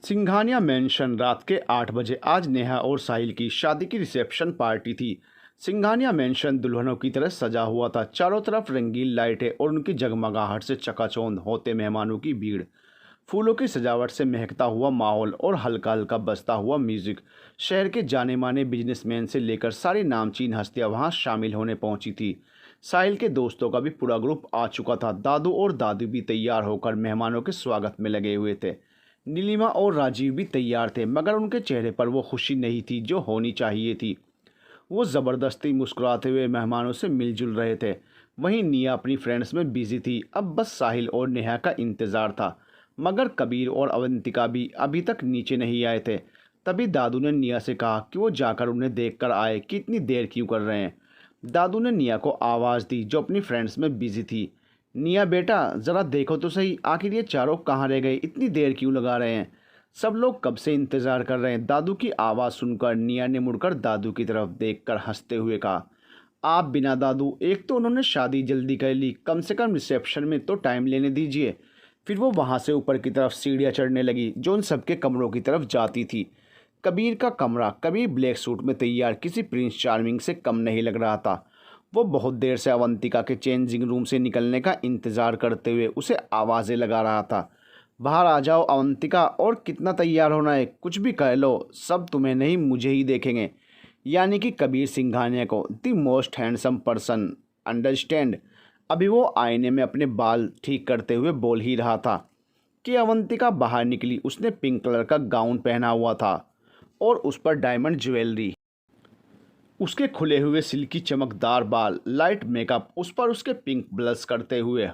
Singhania mention रात के 8 बजे आज नेहा और साहिल की शादी की रिसेप्शन पार्टी थी। सिंघानिया मेंशन दुल्हनों की तरह सजा हुआ था। चारों तरफ रंगीन लाइटें और उनकी जगमगाहट से चकाचौंध होते मेहमानों की भीड़। फूलों की सजावट से महकता हुआ माहौल और हल्का हल्का बजता हुआ म्यूजिक। शहर के जाने माने बिजनेसमैन से लेकर सारी नामचीन हस्तियां वहां शामिल होने पहुंची थी। साहिल के दोस्तों का भी पूरा ग्रुप आ चुका था। दादू और दादी भी तैयार होकर मेहमानों के स्वागत में लगे हुए थे। नीलिमा और राजीव भी तैयार थे, मगर उनके चेहरे पर वो खुशी नहीं थी जो होनी चाहिए थी। वो ज़बरदस्ती मुस्कुराते हुए मेहमानों से मिलजुल रहे थे। वहीं निया अपनी फ्रेंड्स में बिजी थी। अब बस साहिल और नेहा का इंतज़ार था। मगर कबीर और अवंतिका भी अभी तक नीचे नहीं आए थे। तभी दादू ने निया से कहा कि वो जाकर उन्हें देख कर आए कि इतनी देर क्यों कर रहे हैं। दादू ने निया को आवाज़ दी जो अपनी फ्रेंड्स में बिजी थी। निया बेटा, ज़रा देखो तो सही, आखिर ये चारों कहाँ रह गए, इतनी देर क्यों लगा रहे हैं। सब लोग कब से इंतज़ार कर रहे हैं। दादू की आवाज़ सुनकर निया ने मुड़कर दादू की तरफ देखकर हंसते हुए कहा, आप बिना दादू, एक तो उन्होंने शादी जल्दी कर ली, कम से कम रिसेप्शन में तो टाइम लेने दीजिए। फिर वो वहाँ से ऊपर की तरफ सीढ़ियाँ चढ़ने लगी जो उन सबके कमरों की तरफ जाती थी। कबीर का कमरा, कबीर ब्लैक सूट में तैयार किसी प्रिंस चार्मिंग से कम नहीं लग रहा था। वो बहुत देर से अवंतिका के चेंजिंग रूम से निकलने का इंतज़ार करते हुए उसे आवाज़ें लगा रहा था। बाहर आ जाओ अवंतिका, और कितना तैयार होना है, कुछ भी कह लो, सब तुम्हें नहीं मुझे ही देखेंगे। यानी कि कबीर सिंघानिया को the most handsome person, understand. अभी वो आईने में अपने बाल ठीक करते हुए बोल ही रहा था कि अवंतिका बाहर निकली। उसने पिंक कलर का गाउन पहना हुआ था और उस पर डायमंड ज्वेलरी। उसके खुले हुए सिल्की चमकदार बाल, लाइट मेकअप, उस पर उसके पिंक ब्लश करते हुए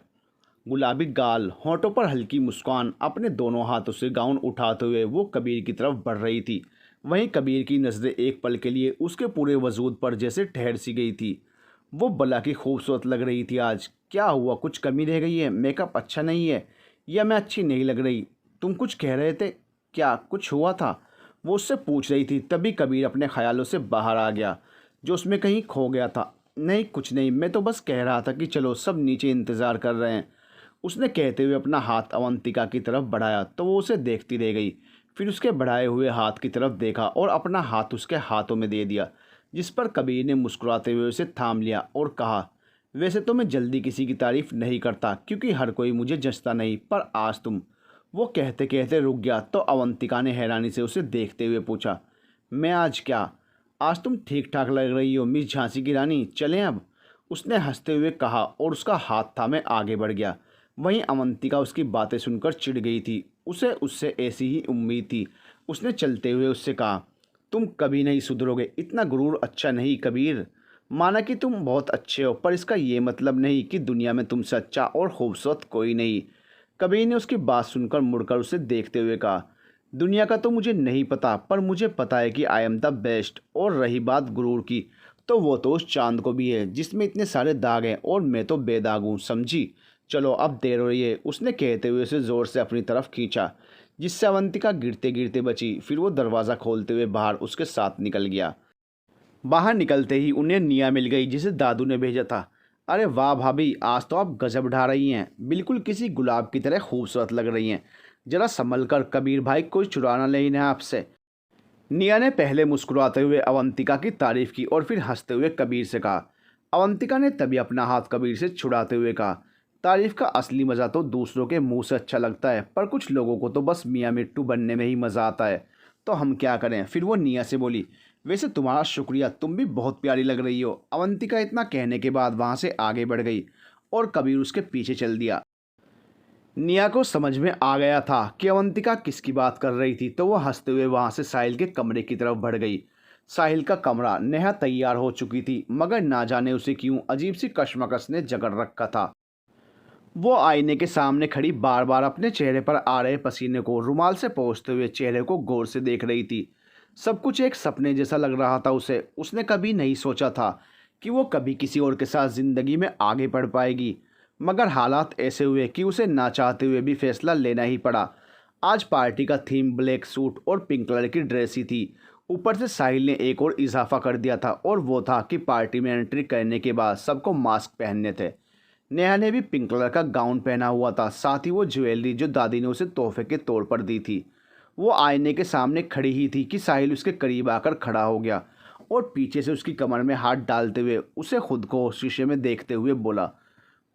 गुलाबी गाल, होंठों पर हल्की मुस्कान। अपने दोनों हाथों से गाउन उठाते हुए वो कबीर की तरफ बढ़ रही थी। वहीं कबीर की नज़रें एक पल के लिए उसके पूरे वजूद पर जैसे ठहर सी गई थी। वो भला की खूबसूरत लग रही थी आज। क्या हुआ, कुछ कमी रह गई है? मेकअप अच्छा नहीं है या मैं अच्छी नहीं लग रही? तुम कुछ कह रहे थे, क्या कुछ हुआ था? वो उससे पूछ रही थी। तभी कबीर अपने ख्यालों से बाहर आ गया जो उसमें कहीं खो गया था। नहीं कुछ नहीं, मैं तो बस कह रहा था कि चलो, सब नीचे इंतज़ार कर रहे हैं। उसने कहते हुए अपना हाथ अवंतिका की तरफ बढ़ाया तो वो उसे देखती रह गई। फिर उसके बढ़ाए हुए हाथ की तरफ देखा और अपना हाथ उसके हाथों में दे दिया, जिस पर कबीर ने मुस्कुराते हुए उसे थाम लिया और कहा, वैसे तो मैं जल्दी किसी की तारीफ़ नहीं करता क्योंकि हर कोई मुझे जचता नहीं, पर आज तुम। वो कहते कहते रुक गया तो अवंतिका ने हैरानी से उसे देखते हुए पूछा, मैं आज क्या? आज तुम ठीक ठाक लग रही हो मिस झांसी की रानी, चलें अब? उसने हंसते हुए कहा और उसका हाथ थामे आगे बढ़ गया। वहीं अवंतिका उसकी बातें सुनकर चिढ़ गई थी। उसे उससे ऐसी ही उम्मीद थी। उसने चलते हुए उससे कहा, तुम कभी नहीं सुधरोगे, इतना गुरूर अच्छा नहीं कबीर। माना कि तुम बहुत अच्छे हो, पर इसका ये मतलब नहीं कि दुनिया में तुमसे अच्छा और खूबसूरत कोई नहीं। कबीर ने उसकी बात सुनकर मुड़कर उसे देखते हुए कहा, दुनिया का तो मुझे नहीं पता, पर मुझे पता है कि आई एम द बेस्ट। और रही बात गुरूर की, तो वो तो उस चांद को भी है जिसमें इतने सारे दाग हैं, और मैं तो बेदाग हूँ, समझी? चलो अब देर हो रही है। उसने कहते हुए उसे ज़ोर से अपनी तरफ खींचा, जिससे अवंतिका गिरते गिरते बची। फिर वो दरवाज़ा खोलते हुए बाहर उसके साथ निकल गया। बाहर निकलते ही उन्हें निया मिल गई, जिसे दादू ने भेजा था। अरे वाह भाभी, आज तो आप गजब ढा रही हैं, बिल्कुल किसी गुलाब की तरह खूबसूरत लग रही हैं। जरा संभल कर कबीर भाई, कोई चुराना नहीं है आपसे। निया ने पहले मुस्कुराते हुए अवंतिका की तारीफ की और फिर हंसते हुए कबीर से कहा। अवंतिका ने तभी अपना हाथ कबीर से छुड़ाते हुए कहा, तारीफ का असली मज़ा तो दूसरों के मुंह से अच्छा लगता है, पर कुछ लोगों को तो बस मियाँ मिट्टू बनने में ही मज़ा आता है, तो हम क्या करें? फिर वो निया से बोली, वैसे तुम्हारा शुक्रिया, तुम भी बहुत प्यारी लग रही हो। अवंतिका इतना कहने के बाद वहाँ से आगे बढ़ गई और कबीर उसके पीछे चल दिया। निया को समझ में आ गया था कि अवंतिका किसकी बात कर रही थी, तो वह हंसते हुए वहां से साहिल के कमरे की तरफ बढ़ गई। साहिल का कमरा, नेहा तैयार हो चुकी थी, मगर ना जाने उसे क्यों अजीब सी कशमकश ने जकड़ रखा था। वो आईने के सामने खड़ी बार बार अपने चेहरे पर आ रहे पसीने को रुमाल से पोंछते हुए चेहरे को गौर से देख रही थी। सब कुछ एक सपने जैसा लग रहा था उसे। उसने कभी नहीं सोचा था कि वो कभी किसी और के साथ ज़िंदगी में आगे बढ़ पाएगी, मगर हालात ऐसे हुए कि उसे ना चाहते हुए भी फैसला लेना ही पड़ा। आज पार्टी का थीम ब्लैक सूट और पिंक कलर की ड्रेस ही थी। ऊपर से साहिल ने एक और इजाफा कर दिया था, और वो था कि पार्टी में एंट्री करने के बाद सबको मास्क पहनने थे। नेहा ने भी पिंक कलर का गाउन पहना हुआ था, साथ ही वो ज्वेलरी जो दादी ने उसे तोहफे के तौर पर दी थी। वो आईने के सामने खड़ी ही थी कि साहिल उसके करीब आकर खड़ा हो गया और पीछे से उसकी कमर में हाथ डालते हुए उसे खुद को शीशे में देखते हुए बोला,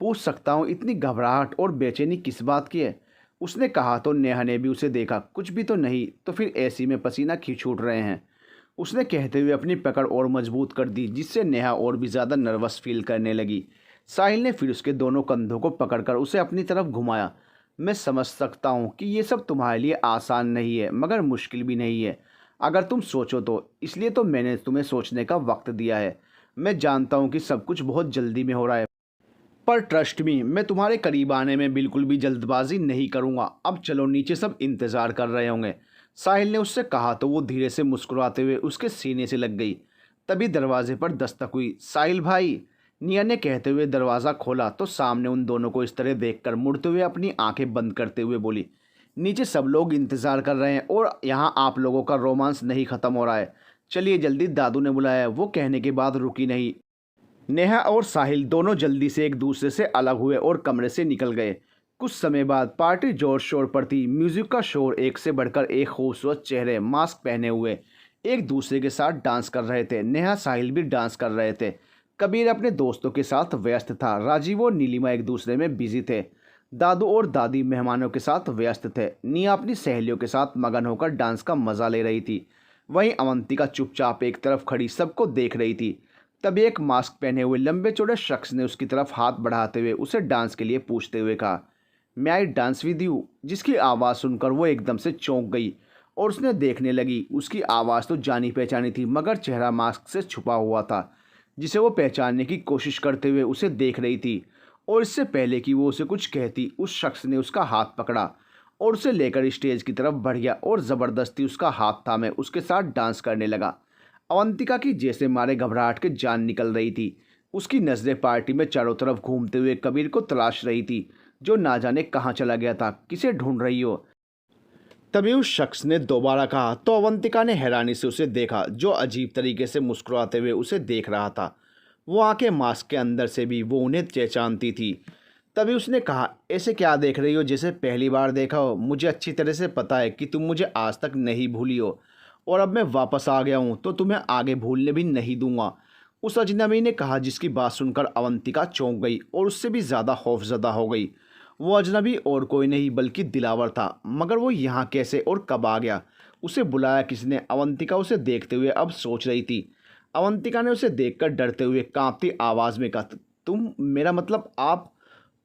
पूछ सकता हूँ इतनी घबराहट और बेचैनी किस बात की है? उसने कहा तो नेहा ने भी उसे देखा, कुछ भी तो नहीं, तो फिर एसी में पसीना क्यों छूट रहे हैं? उसने कहते हुए अपनी पकड़ और मजबूत कर दी, जिससे नेहा और भी ज़्यादा नर्वस फील करने लगी। साहिल ने फिर उसके दोनों कंधों को पकड़कर उसे अपनी तरफ घुमाया। मैं समझ सकता हूँ कि ये सब तुम्हारे लिए आसान नहीं है, मगर मुश्किल भी नहीं है अगर तुम सोचो तो, इसलिए तो मैंने तुम्हें सोचने का वक्त दिया है। मैं जानता हूँ कि सब कुछ बहुत जल्दी में हो रहा है, पर ट्रस्ट मी, मैं तुम्हारे करीब आने में बिल्कुल भी जल्दबाजी नहीं करूँगा। अब चलो नीचे, सब इंतज़ार कर रहे होंगे। साहिल ने उससे कहा तो वो धीरे से मुस्कुराते हुए उसके सीने से लग गई। तभी दरवाजे पर दस्तक हुई। साहिल भाई, निया ने कहते हुए दरवाज़ा खोला तो सामने उन दोनों को इस तरह देखकर मुड़ते हुए अपनी आंखें बंद करते हुए बोली, नीचे सब लोग इंतज़ार कर रहे हैं और यहाँ आप लोगों का रोमांस नहीं ख़त्म हो रहा है। चलिए जल्दी, दादू ने बुलाया है। वो कहने के बाद रुकी नहीं। नेहा और साहिल दोनों जल्दी से एक दूसरे से अलग हुए और कमरे से निकल गए। कुछ समय बाद पार्टी जोर शोर पर थी। म्यूजिक का शोर, एक से बढ़कर एक खूबसूरत चेहरे मास्क पहने हुए एक दूसरे के साथ डांस कर रहे थे। नेहा साहिल भी डांस कर रहे थे। कबीर अपने दोस्तों के साथ व्यस्त था। राजीव और नीलिमा एक दूसरे में बिजी थे। दादू और दादी मेहमानों के साथ व्यस्त थे। निया अपनी सहेलियों के साथ मगन होकर डांस का मजा ले रही थी। वहीं अवंतिका चुपचाप एक तरफ खड़ी सबको देख रही थी। तभी एक मास्क पहने हुए लंबे चौड़े शख्स ने उसकी तरफ हाथ बढ़ाते हुए उसे डांस के लिए पूछते हुए कहा, मैं आई डांस विद यू? जिसकी आवाज़ सुनकर वो एकदम से चौंक गई और उसने देखने लगी। उसकी आवाज़ तो जानी पहचानी थी, मगर चेहरा मास्क से छुपा हुआ था, जिसे वो पहचानने की कोशिश करते हुए उसे देख रही थी। और इससे पहले कि वो उसे कुछ कहती, उस शख्स ने उसका हाथ पकड़ा और उसे लेकर स्टेज की तरफ बढ़ गया और ज़बरदस्ती उसका हाथ थामे उसके साथ डांस करने लगा। अवंतिका की जैसे मारे घबराहट के जान निकल रही थी। उसकी नज़रें पार्टी में चारों तरफ घूमते हुए कबीर को तलाश रही थी, जो ना जाने कहाँ चला गया था। किसे ढूंढ रही हो? तभी उस शख्स ने दोबारा कहा तो अवंतिका ने हैरानी से उसे देखा, जो अजीब तरीके से मुस्कुराते हुए उसे देख रहा था। वो आंखें मास्क के अंदर से भी वो उन्हें पहचानती थी। तभी उसने कहा, ऐसे क्या देख रही हो जैसे पहली बार देखा हो? मुझे अच्छी तरह से पता है कि तुम मुझे आज तक नहीं भूली हो, और अब मैं वापस आ गया हूँ तो तुम्हें आगे भूलने भी नहीं दूंगा। उस अजनबी ने कहा, जिसकी बात सुनकर अवंतिका चौंक गई और उससे भी ज़्यादा खौफजदा हो गई। वो अजनबी और कोई नहीं बल्कि दिलावर था। मगर वो यहाँ कैसे और कब आ गया? उसे बुलाया किसने? अवंतिका उसे देखते हुए अब सोच रही थी। अवंतिका ने उसे देखकर डरते हुए कांपती आवाज़ में कहा, तुम, मेरा मतलब आप?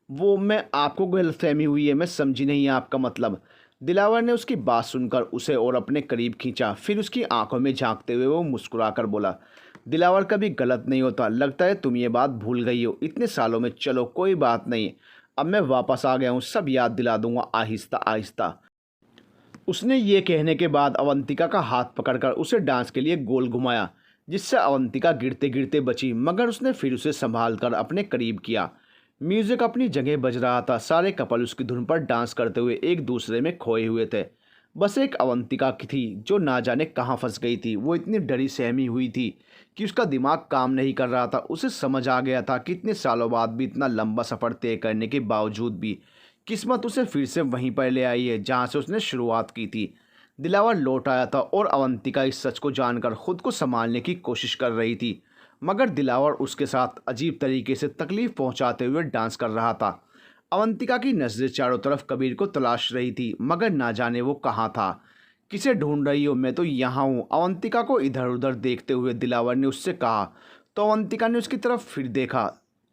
वो, मैं आपको गलतफहमी हुई है, मैं समझी नहीं आपका मतलब। दिलावर ने उसकी बात सुनकर उसे और अपने करीब खींचा। फिर उसकी आंखों में झांकते हुए वो मुस्कुराकर बोला, दिलावर कभी गलत नहीं होता। लगता है तुम ये बात भूल गई हो इतने सालों में। चलो कोई बात नहीं, अब मैं वापस आ गया हूँ, सब याद दिला दूंगा आहिस्ता आहिस्ता। उसने ये कहने के बाद अवंतिका का हाथ पकड़कर उसे डांस के लिए गोल घुमाया, जिससे अवंतिका गिरते गिरते बची, मगर उसने फिर उसे संभाल कर अपने करीब किया। म्यूजिक अपनी जगह बज रहा था। सारे कपल उसकी धुन पर डांस करते हुए एक दूसरे में खोए हुए थे। बस एक अवंतिका की थी, जो ना जाने कहाँ फंस गई थी। वो इतनी डरी सहमी हुई थी कि उसका दिमाग काम नहीं कर रहा था। उसे समझ आ गया था कि इतने सालों बाद भी, इतना लंबा सफ़र तय करने के बावजूद भी, किस्मत उसे फिर से वहीं पर ले आई है जहाँ से उसने शुरुआत की थी। दिलावर लौट आया था और अवंतिका इस सच को जानकर खुद को संभालने की कोशिश कर रही थी, मगर दिलावर उसके साथ अजीब तरीके से तकलीफ पहुंचाते हुए डांस कर रहा था। अवंतिका की नज़रें चारों तरफ कबीर को तलाश रही थी, मगर ना जाने वो कहाँ था। किसे ढूंढ रही हो? मैं तो यहाँ हूँ। अवंतिका को इधर उधर देखते हुए दिलावर ने उससे कहा। तो अवंतिका ने उसकी तरफ फिर देखा।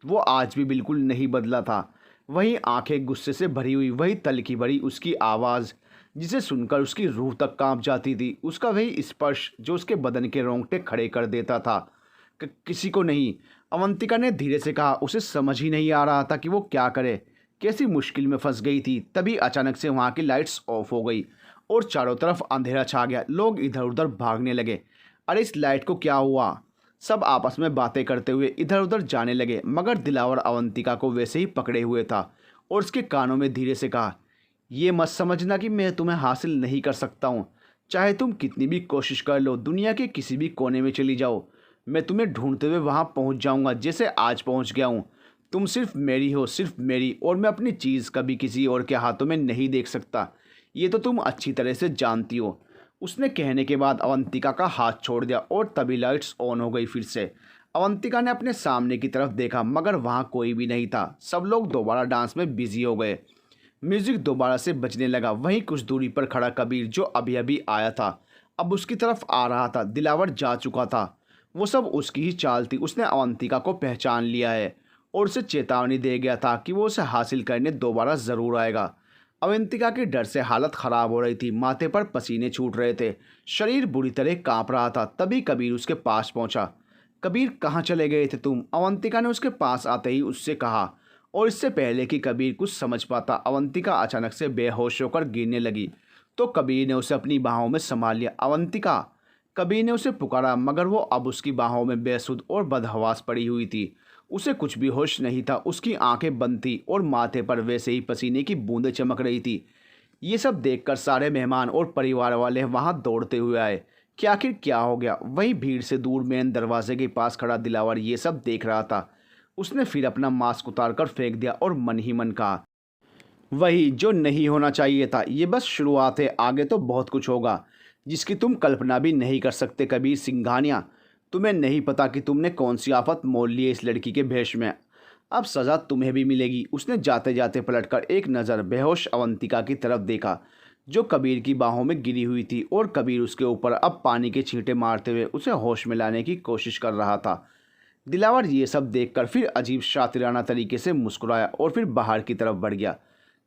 वो आज भी बिल्कुल नहीं बदला था। वही आंखें गुस्से से भरी हुई, वही तलखी भरी उसकी आवाज़, जिसे सुनकर उसकी रूह तक कांप जाती थी। उसका वही स्पर्श जो उसके बदन के रोंगटे खड़े कर देता था। किसी को नहीं, अवंतिका ने धीरे से कहा। उसे समझ ही नहीं आ रहा था कि वो क्या करे, कैसी मुश्किल में फंस गई थी। तभी अचानक से वहाँ की लाइट्स ऑफ हो गई और चारों तरफ अंधेरा छा गया। लोग इधर उधर भागने लगे। अरे इस लाइट को क्या हुआ? सब आपस में बातें करते हुए इधर उधर जाने लगे, मगर दिलावर अवंतिका को वैसे ही पकड़े हुए था और उसके कानों में धीरे से कहा, ये मत समझना कि मैं तुम्हें हासिल नहीं कर सकता हूँ। चाहे तुम कितनी भी कोशिश कर लो, दुनिया के किसी भी कोने में चली जाओ, मैं तुम्हें ढूंढते हुए वहाँ पहुँच जाऊँगा, जैसे आज पहुँच गया हूँ। तुम सिर्फ मेरी हो, सिर्फ मेरी, और मैं अपनी चीज़ कभी किसी और के हाथों में नहीं देख सकता। ये तो तुम अच्छी तरह से जानती हो। उसने कहने के बाद अवंतिका का हाथ छोड़ दिया और तभी लाइट्स ऑन हो गई फिर से। अवंतिका ने अपने सामने की तरफ देखा मगर वहाँ कोई भी नहीं था। सब लोग दोबारा डांस में बिजी हो गए। म्यूजिक दोबारा से बजने लगा। वहीं कुछ दूरी पर खड़ा कबीर जो अभी अभी आया था अब उसकी तरफ आ रहा था। दिलावर जा चुका था। वो सब उसकी ही चाल थी। उसने अवंतिका को पहचान लिया है और उसे चेतावनी दे गया था कि वो उसे हासिल करने दोबारा ज़रूर आएगा। अवंतिका के डर से हालत ख़राब हो रही थी। माथे पर पसीने छूट रहे थे। शरीर बुरी तरह कांप रहा था। तभी कबीर उसके पास पहुंचा। कबीर, कहाँ चले गए थे तुम? अवंतिका ने उसके पास आते ही उससे कहा। और इससे पहले कि कबीर कुछ समझ पाता अवंतिका अचानक से बेहोश होकर गिरने लगी। तो कबीर ने उसे अपनी बाहों में संभाल लिया। अवंतिका! कबीर ने उसे पुकारा मगर वो अब उसकी बाहों में बेसुध और बदहवास पड़ी हुई थी। उसे कुछ भी होश नहीं था। उसकी आंखें बंद थी और माथे पर वैसे ही पसीने की बूंदें चमक रही थी। ये सब देखकर सारे मेहमान और परिवार वाले वहां दौड़ते हुए आए कि आखिर क्या हो गया। वहीं भीड़ से दूर मेन दरवाजे के पास खड़ा दिलावर ये सब देख रहा था। उसने फिर अपना मास्क उतारकर फेंक दिया और मन ही मन कहा, वही जो नहीं होना चाहिए था। ये बस शुरुआत है, आगे तो बहुत कुछ होगा जिसकी तुम कल्पना भी नहीं कर सकते। कबीर सिंघानिया, तुम्हें नहीं पता कि तुमने कौन सी आफत मोल ली है इस लड़की के भेष में। अब सज़ा तुम्हें भी मिलेगी। उसने जाते जाते पलटकर एक नज़र बेहोश अवंतिका की तरफ देखा जो कबीर की बाहों में गिरी हुई थी और कबीर उसके ऊपर अब पानी के छींटे मारते हुए उसे होश में लाने की कोशिश कर रहा था। दिलावर ये सब देखकर फिर अजीब शातिराना तरीके से मुस्कुराया और फिर बाहर की तरफ बढ़ गया।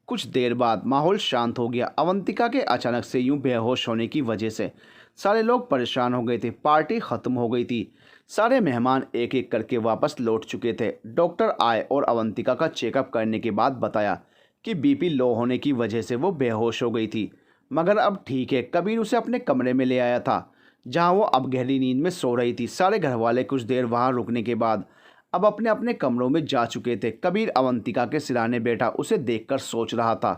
कुछ देर बाद माहौल शांत हो गया। अवंतिका के अचानक से यूं बेहोश होने की वजह से सारे लोग परेशान हो गए थे। पार्टी ख़त्म हो गई थी। सारे मेहमान एक एक करके वापस लौट चुके थे। डॉक्टर आए और अवंतिका का चेकअप करने के बाद बताया कि बीपी लो होने की वजह से वो बेहोश हो गई थी मगर अब ठीक है। कबीर उसे अपने कमरे में ले आया था जहां वो अब गहरी नींद में सो रही थी। सारे घर वाले कुछ देर वहां रुकने के बाद अब अपने अपने कमरों में जा चुके थे। कबीर अवंतिका के सिराने बैठा उसे देखकर सोच रहा था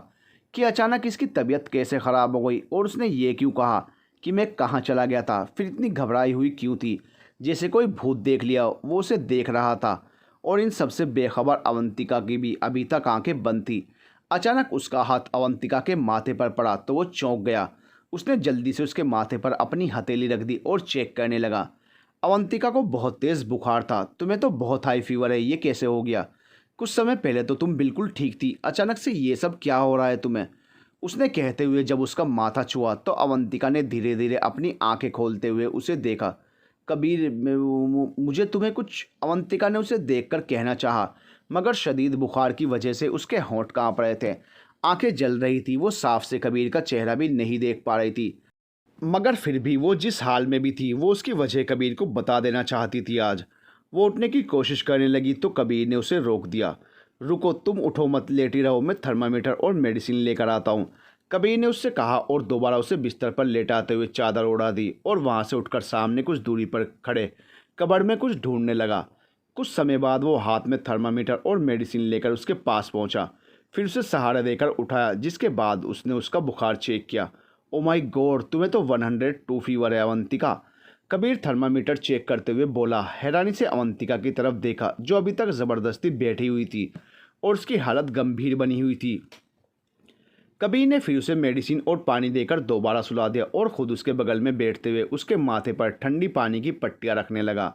कि अचानक इसकी तबीयत कैसे ख़राब हो गई और उसने ये क्यों कहा कि मैं कहाँ चला गया था। फिर इतनी घबराई हुई क्यों थी, जैसे कोई भूत देख लिया हो। वो उसे देख रहा था और इन सबसे बेखबर अवंतिका की भी अभी तक आंखें बंद थी। अचानक उसका हाथ अवंतिका के माथे पर पड़ा तो वो चौंक गया। उसने जल्दी से उसके माथे पर अपनी हथेली रख दी और चेक करने लगा। अवंतिका को बहुत तेज़ बुखार था। तुम्हें तो बहुत हाई फीवर है, ये कैसे हो गया? कुछ समय पहले तो तुम बिल्कुल ठीक थी, अचानक से ये सब क्या हो रहा है तुम्हें? उसने कहते हुए जब उसका माथा छुआ तो अवंतिका ने धीरे धीरे अपनी आंखें खोलते हुए उसे देखा। कबीर, मुझे तुम्हें कुछ, अवंतिका ने उसे देखकर कहना चाहा मगर शदीद बुखार की वजह से उसके होंठ कांप रहे थे। आंखें जल रही थी। वो साफ से कबीर का चेहरा भी नहीं देख पा रही थी मगर फिर भी वो जिस हाल में भी थी वो उसकी वजह कबीर को बता देना चाहती थी। आज वो उठने की कोशिश करने लगी तो कबीर ने उसे रोक दिया। रुको, तुम उठो मत, लेटी रहो, मैं थर्मामीटर और मेडिसिन लेकर आता हूँ, कबीर ने उससे कहा और दोबारा उसे बिस्तर पर लेटाते हुए चादर ओढ़ा दी और वहाँ से उठकर सामने कुछ दूरी पर खड़े कबर्ड में कुछ ढूंढने लगा। कुछ समय बाद वो हाथ में थर्मामीटर और मेडिसिन लेकर उसके पास पहुँचा। फिर उसे सहारा देकर उठाया जिसके बाद उसने उसका बुखार चेक किया। ओ माय गॉड, तुम्हें तो 102 फीवर है अवंतिका, कबीर थर्मामीटर चेक करते हुए बोला। हैरानी से अवंतिका की तरफ देखा जो अभी तक ज़बरदस्ती बैठी हुई थी और उसकी हालत गंभीर बनी हुई थी। कबीर ने फिर उसे मेडिसिन और पानी देकर दोबारा सुला दिया और ख़ुद उसके बगल में बैठते हुए उसके माथे पर ठंडी पानी की पट्टियाँ रखने लगा।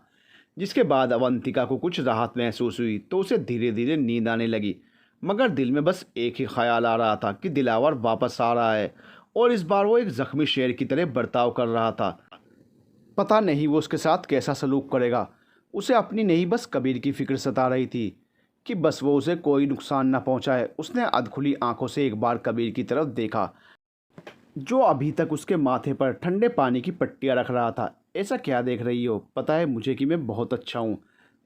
जिसके बाद अवंतिका को कुछ राहत महसूस हुई तो उसे धीरे धीरे नींद आने लगी मगर दिल में बस एक ही ख्याल आ रहा था कि दिलावर वापस आ रहा है और इस बार वो एक ज़ख्मी शेर की तरह बर्ताव कर रहा था। पता नहीं वो उसके साथ कैसा सलूक करेगा। उसे अपनी नहीं बस कबीर की फिक्र सता रही थी कि बस वो उसे कोई नुकसान न पहुंचाए। उसने अधखुली आंखों से एक बार कबीर की तरफ देखा जो अभी तक उसके माथे पर ठंडे पानी की पट्टियाँ रख रहा था। ऐसा क्या देख रही हो? पता है मुझे कि मैं बहुत अच्छा हूँ।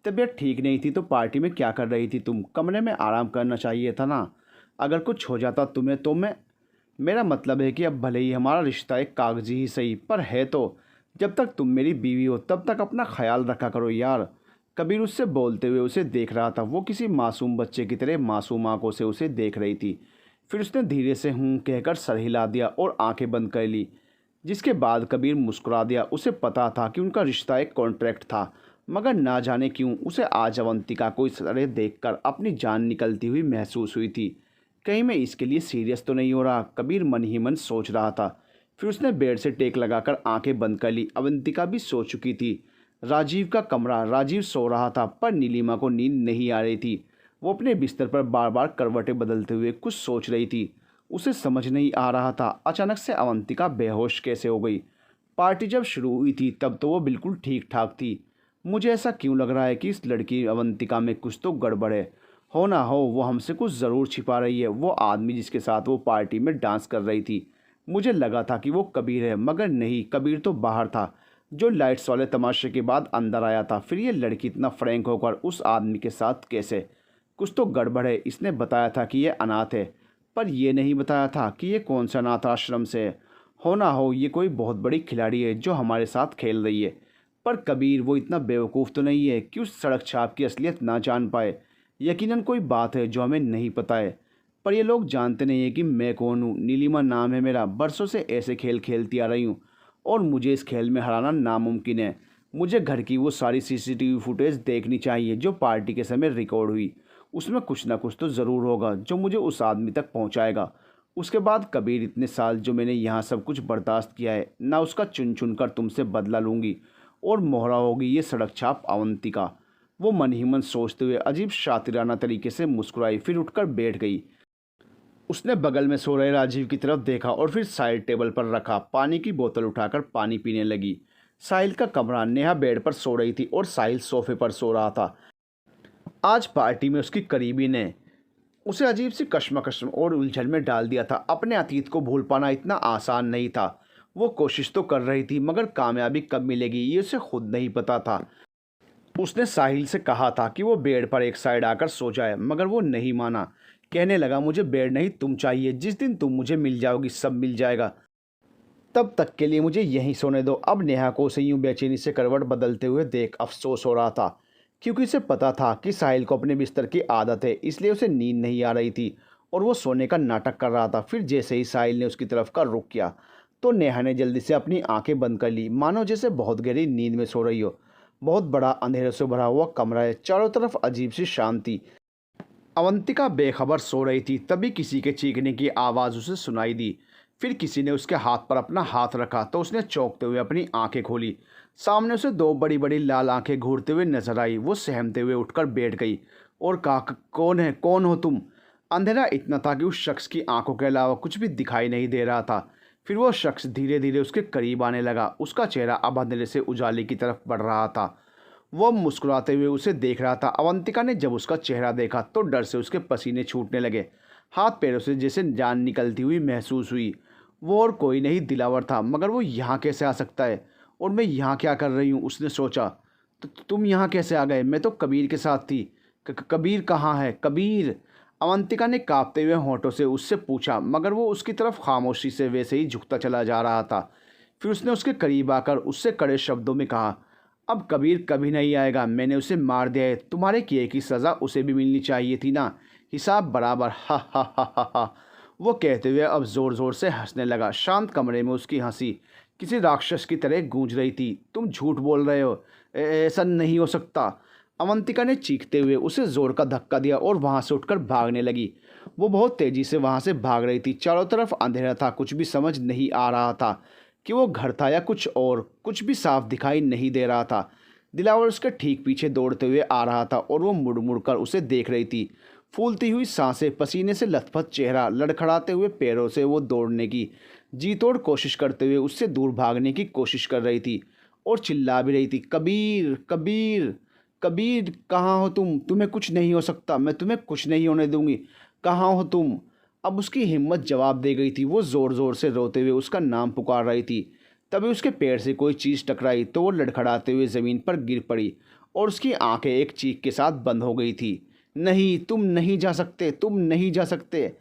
तबीयत ठीक नहीं थी तो पार्टी में क्या कर रही थी तुम? कमरे में आराम करना चाहिए था ना। अगर कुछ हो जाता तुम्हें तो मेरा मतलब है कि अब भले ही हमारा रिश्ता एक कागजी ही सही पर है, तो जब तक तुम मेरी बीवी हो तब तक अपना ख्याल रखा करो यार। कबीर उससे बोलते हुए उसे देख रहा था। वो किसी मासूम बच्चे की तरह मासूम आंखों से उसे देख रही थी। फिर उसने धीरे से हूँ कहकर सर हिला दिया और आंखें बंद कर ली जिसके बाद कबीर मुस्कुरा दिया। उसे पता था कि उनका रिश्ता एक कॉन्ट्रैक्ट था मगर ना जाने क्यों उसे आज अवंतिका को इस तरह देखकर अपनी जान निकलती हुई महसूस हुई थी। कहीं मैं इसके लिए सीरियस तो नहीं हो रहा, कबीर मन ही मन सोच रहा था। फिर उसने बेड से टेक लगाकर आंखें बंद कर ली। अवंतिका भी सो चुकी थी। राजीव का कमरा, राजीव सो रहा था, पर नीलिमा को नींद नहीं आ रही थी। वो अपने बिस्तर पर बार बार करवटें बदलते हुए कुछ सोच रही थी। उसे समझ नहीं आ रहा था अचानक से अवंतिका बेहोश कैसे हो गई। पार्टी जब शुरू हुई थी तब तो वो बिल्कुल ठीक ठाक थी। मुझे ऐसा क्यों लग रहा है कि इस लड़की अवंतिका में कुछ तो गड़बड़ है। हो ना हो वो हमसे कुछ ज़रूर छिपा रही है। वो आदमी जिसके साथ वो पार्टी में डांस कर रही थी, मुझे लगा था कि वो कबीर है, मगर नहीं, कबीर तो बाहर था, जो लाइट्स वाले तमाशे के बाद अंदर आया था। फिर ये लड़की इतना फ्रैंक होकर उस आदमी के साथ कैसे? कुछ तो गड़बड़ है। इसने बताया था कि ये अनाथ है, पर यह नहीं बताया था कि ये कौन सा अनाथ आश्रम से है। हो ना हो ये कोई बहुत बड़ी खिलाड़ी है जो हमारे साथ खेल रही है। पर कबीर वो इतना बेवकूफ़ तो नहीं है कि उस सड़क छाप की असलियत ना जान पाए। यकीनन कोई बात है जो हमें नहीं पता है। पर ये लोग जानते नहीं हैं कि मैं कौन हूँ। नीलिमा नाम है मेरा। बरसों से ऐसे खेल खेलती आ रही हूँ और मुझे इस खेल में हराना नामुमकिन है। मुझे घर की वो सारी सीसीटीवी फुटेज देखनी चाहिए जो पार्टी के समय रिकॉर्ड हुई। उसमें कुछ ना कुछ तो ज़रूर होगा जो मुझे उस आदमी तक पहुँचाएगा। उसके बाद कबीर, इतने साल जो मैंने यहाँ सब कुछ बर्दाश्त किया है, ना उसका चुन चुन कर तुमसे बदला लूँगी और मोहरा होगी ये सड़क छाप अवंतिका। वो मन ही मन सोचते हुए अजीब शातिराना तरीके से मुस्कुराई, फिर उठकर बैठ गई। उसने बगल में सो रहे राजीव की तरफ देखा और फिर साइड टेबल पर रखा पानी की बोतल उठाकर पानी पीने लगी। साहिल का कमरा, नेहा बेड पर सो रही थी और साहिल सोफे पर सो रहा था। आज पार्टी में उसकी करीबी ने उसे अजीब सी कश्मकश और उलझन में डाल दिया था। अपने अतीत को भूल पाना इतना आसान नहीं था। वो कोशिश तो कर रही थी, मगर कामयाबी कब मिलेगी ये उसे खुद नहीं पता था। उसने साहिल से कहा था कि वो बेड पर एक साइड आकर सो जाए, मगर वो नहीं माना। कहने लगा, मुझे बेड नहीं तुम चाहिए। जिस दिन तुम मुझे मिल जाओगी सब मिल जाएगा, तब तक के लिए मुझे यहीं सोने दो। अब नेहा को उसे यूं बेचैनी से करवट बदलते हुए देख अफसोस हो रहा था, क्योंकि उसे पता था कि साहिल को अपने बिस्तर की आदत है, इसलिए उसे नींद नहीं आ रही थी और वो सोने का नाटक कर रहा था। फिर जैसे ही साहिल ने उसकी तरफ का रुख किया तो नेहा ने जल्दी से अपनी आंखें बंद कर ली, मानो जैसे बहुत गहरी नींद में सो रही हो। बहुत बड़ा अंधेरे से भरा हुआ कमरा है, चारों तरफ अजीब सी शांति। अवंतिका बेखबर सो रही थी, तभी किसी के चीखने की आवाज़ उसे सुनाई दी। फिर किसी ने उसके हाथ पर अपना हाथ रखा तो उसने चौंकते हुए अपनी आंखें खोली। सामने उसे दो बड़ी बड़ी लाल आंखें घूरते हुए नजर आई। वो सहमते हुए उठकर बैठ गई और कहा, कौन है, कौन हो तुम? अंधेरा इतना था कि उस शख्स की आंखों के अलावा कुछ भी दिखाई नहीं दे रहा था। फिर वो शख्स धीरे धीरे उसके करीब आने लगा। उसका चेहरा अब अंधेरे से उजाले की तरफ बढ़ रहा था। वो मुस्कुराते हुए उसे देख रहा था। अवंतिका ने जब उसका चेहरा देखा तो डर से उसके पसीने छूटने लगे। हाथ पैरों से जैसे जान निकलती हुई महसूस हुई। वो और कोई नहीं, दिलावर था, मगर वो यहाँ कैसे आ सकता है और मैं यहाँ क्या कर रही हूँ? उसने सोचा। तो तुम यहाँ कैसे आ गए? मैं तो कबीर के साथ थी। कबीर कहाँ है? कबीर? अवंतिका ने कांपते हुए होंठों से उससे पूछा, मगर वो उसकी तरफ खामोशी से वैसे ही झुकता चला जा रहा था। फिर उसने उसके करीब आकर उससे कड़े शब्दों में कहा, अब कबीर कभी नहीं आएगा। मैंने उसे मार दिया है। तुम्हारे किए की सज़ा उसे भी मिलनी चाहिए थी ना, हिसाब बराबर। हा हा हा हा हा। वो कहते हुए अब ज़ोर ज़ोर से हंसने लगा। शांत कमरे में उसकी हंसी किसी राक्षस की तरह गूंज रही थी। तुम झूठ बोल रहे हो, ऐसा नहीं हो सकता। अवंतिका ने चीखते हुए उसे ज़ोर का धक्का दिया और वहाँ से उठकर भागने लगी। वो बहुत तेज़ी से वहाँ से भाग रही थी। चारों तरफ अंधेरा था, कुछ भी समझ नहीं आ रहा था कि वो घर था या कुछ और। कुछ भी साफ दिखाई नहीं दे रहा था। दिलावर उसके ठीक पीछे दौड़ते हुए आ रहा था और वो मुड़ मुड़ कर उसे देख रही थी। फूलती हुई सांसें, पसीने से लथपथ चेहरा, लड़खड़ाते हुए पैरों से वो दौड़ने की जी तोड़ कोशिश करते हुए उससे दूर भागने की कोशिश कर रही थी और चिल्ला भी रही थी, कबीर, कबीर, कबीर, कहाँ हो तुम? तुम्हें कुछ नहीं हो सकता। मैं तुम्हें कुछ नहीं होने दूंगी। कहाँ हो तुम? अब उसकी हिम्मत जवाब दे गई थी। वो ज़ोर ज़ोर से रोते हुए उसका नाम पुकार रही थी। तभी उसके पैर से कोई चीज़ टकराई तो वो लड़खड़ाते हुए ज़मीन पर गिर पड़ी और उसकी आंखें एक चीख के साथ बंद हो गई थी। नहीं, तुम नहीं जा सकते, तुम नहीं जा सकते।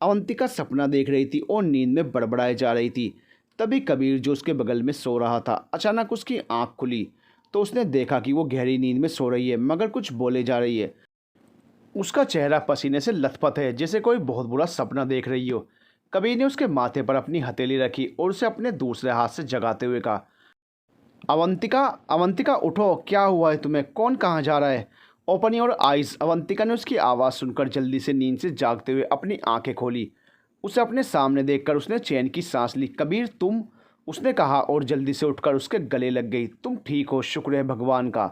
अवंतिका सपना देख रही थी और नींद में बड़बड़ाए जा रही थी। तभी कबीर, जो उसके बगल में सो रहा था, अचानक उसकी आंख खुली तो उसने देखा कि वो गहरी नींद में सो रही है, मगर कुछ बोले जा रही है। उसका चेहरा पसीने से लथपथ है, जैसे कोई बहुत बुरा सपना देख रही हो। कबीर ने उसके माथे पर अपनी हथेली रखी और उसे अपने दूसरे हाथ से जगाते हुए कहा, अवंतिका, अवंतिका उठो, क्या हुआ है तुम्हें? कौन कहाँ जा रहा है? Open your eyes. अवंतिका ने उसकी आवाज़ सुनकर जल्दी से नींद से जागते हुए अपनी आंखें खोली। उसे अपने सामने देखकर उसने चैन की सांस ली। कबीर तुम, उसने कहा और जल्दी से उठकर उसके गले लग गई। तुम ठीक हो, शुक्र है भगवान का।